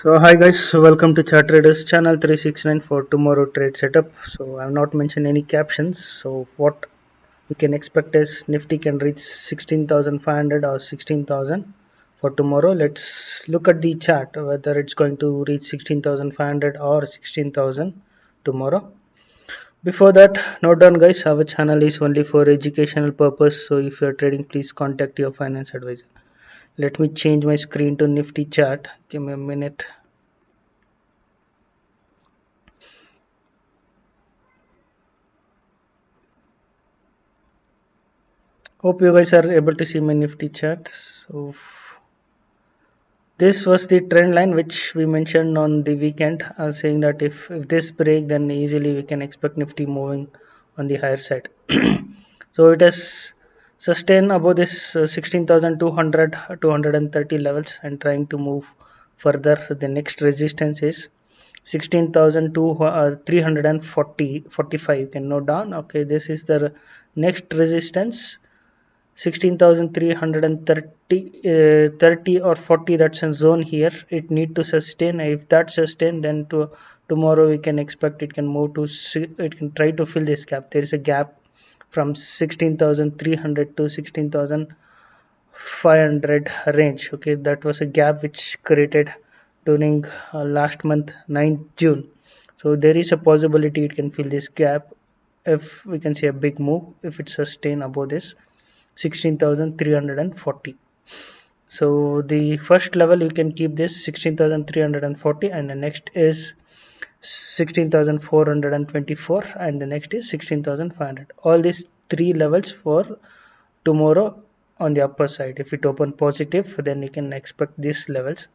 So hi guys, welcome to Chart Traders channel 369 for tomorrow trade setup. So I have not mentioned any captions. So what we can expect is Nifty can reach 16,500 or 16,000 for tomorrow. Let's look at the chart whether it's going to reach 16,500 or 16,000 tomorrow. Before that, note down guys, our channel is only for educational purpose. So if you're trading, please contact your finance advisor. Let me change my screen to Nifty chart. Give me a minute. Hope you guys are able to see my Nifty chart. So this was the trend line which we mentioned on the weekend, saying that if this break, then easily we can expect Nifty moving on the higher side. So it has sustained above this 16,200 230 levels and trying to move further. The next resistance is 16,345. You can note down. Okay, this is the next resistance. 16,330 or 40, that's a zone here. It need to sustain. If that sustain, then tomorrow we can expect it can move to, it can try to fill this gap. There is a gap from 16,300 to 16,500 range. Okay, that was a gap which created during last month 9th June. So there is a possibility it can fill this gap if we can see a big move if it sustain above this 16,340. So the first level you can keep this 16,340 and the next is 16,424 and the next is 16,500. All these three levels for tomorrow on the upper side. If it open positive, then you can expect these levels.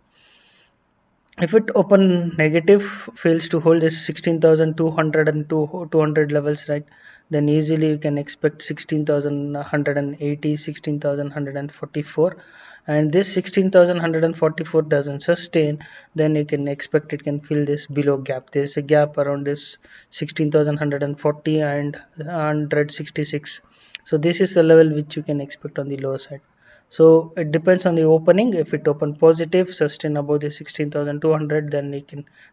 If it open negative, fails to hold this 16,200 and 200 levels, right, then easily you can expect 16,180, 16,144, and this 16,144 doesn't sustain, then you can expect it can fill this below gap. There is a gap around this 16,140 and 166. So this is the level which you can expect on the lower side. So it depends on the opening. If it open positive, sustain above the 16,200, then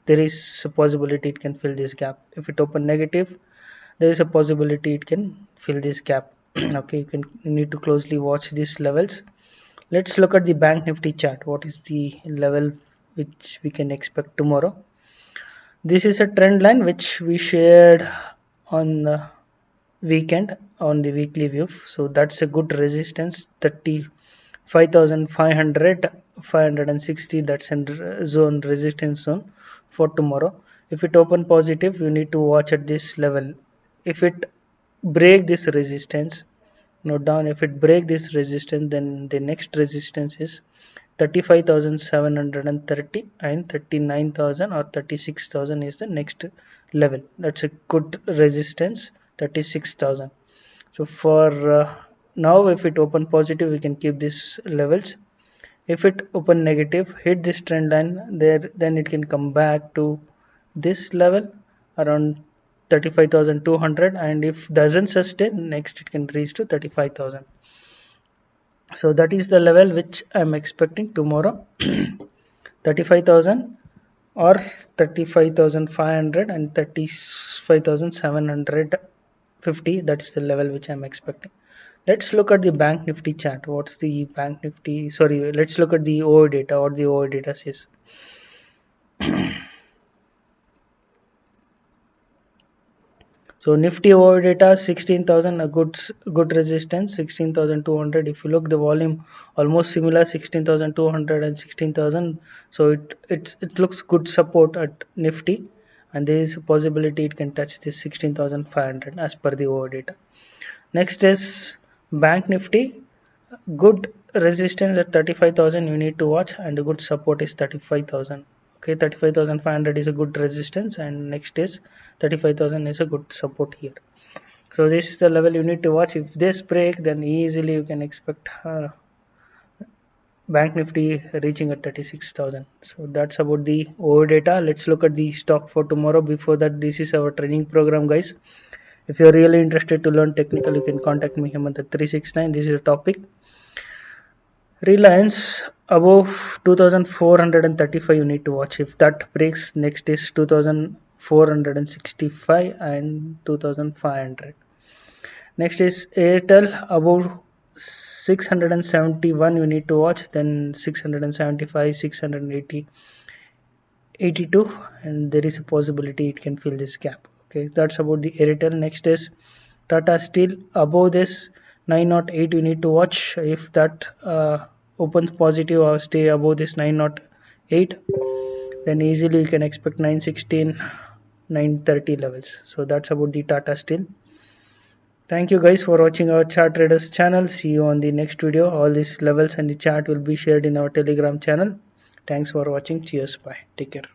there is a possibility it can fill this gap. If it open negative, there is a possibility it can fill this gap. Okay, you need to closely watch these levels. Let's look at the Bank Nifty chart. What is the level which we can expect tomorrow? This is a trend line which we shared on the weekend on the weekly view. So that's a good resistance, 35,500, 560. That's in zone, resistance zone for tomorrow. If it open positive, you need to watch at this level. If it break this resistance, note down, if it break this resistance, then the next resistance is 35,730 and 39,000 or 36,000 is the next level. That's a good resistance, 36,000. So for now, if it open positive, we can keep these levels. If it open negative, hit this trend line there, then it can come back to this level around 35,200, and if doesn't sustain, next it can reach to 35,000. So that is the level which I'm expecting tomorrow. 35,000 or 35,500 and 35,750. That's the level which I'm expecting. Let's look at the Bank Nifty chart. What's the Bank Nifty? Sorry, let's look at the OI data. What the OI data says. So Nifty OI data 16,000, a good resistance, 16,200. If you look the volume almost similar, 16,200 and 16,000. So it looks good support at Nifty, and there is a possibility it can touch this 16,500 as per the OI data. Next is Bank Nifty, good resistance at 35,000 you need to watch, and a good support is 35,000. Okay, 35,500 is a good resistance, and next is 35,000 is a good support here. So this is the level you need to watch. If this break, then easily you can expect Bank Nifty reaching at 36,000. So that's about the OI data. Let's look at the stock for tomorrow. Before that, this is our training program, guys. If you're really interested to learn technical, you can contact me Hemant at 369. This is a topic. Reliance above 2435 you need to watch. If that breaks, next is 2465 and 2500. Next is Airtel, above 671 you need to watch, then 675, 680, 82, and there is a possibility it can fill this gap. Okay, that's about the Airtel. Next is Tata Steel, above this 908 you need to watch. If that opens positive or stay above this 908, then easily you can expect 916, 930 levels. So that's about the Tata Steel. Thank you guys for watching our chart traders channel. See you on the next video. All these levels and the chart will be shared in our Telegram channel. Thanks for watching. Cheers. Bye. Take care.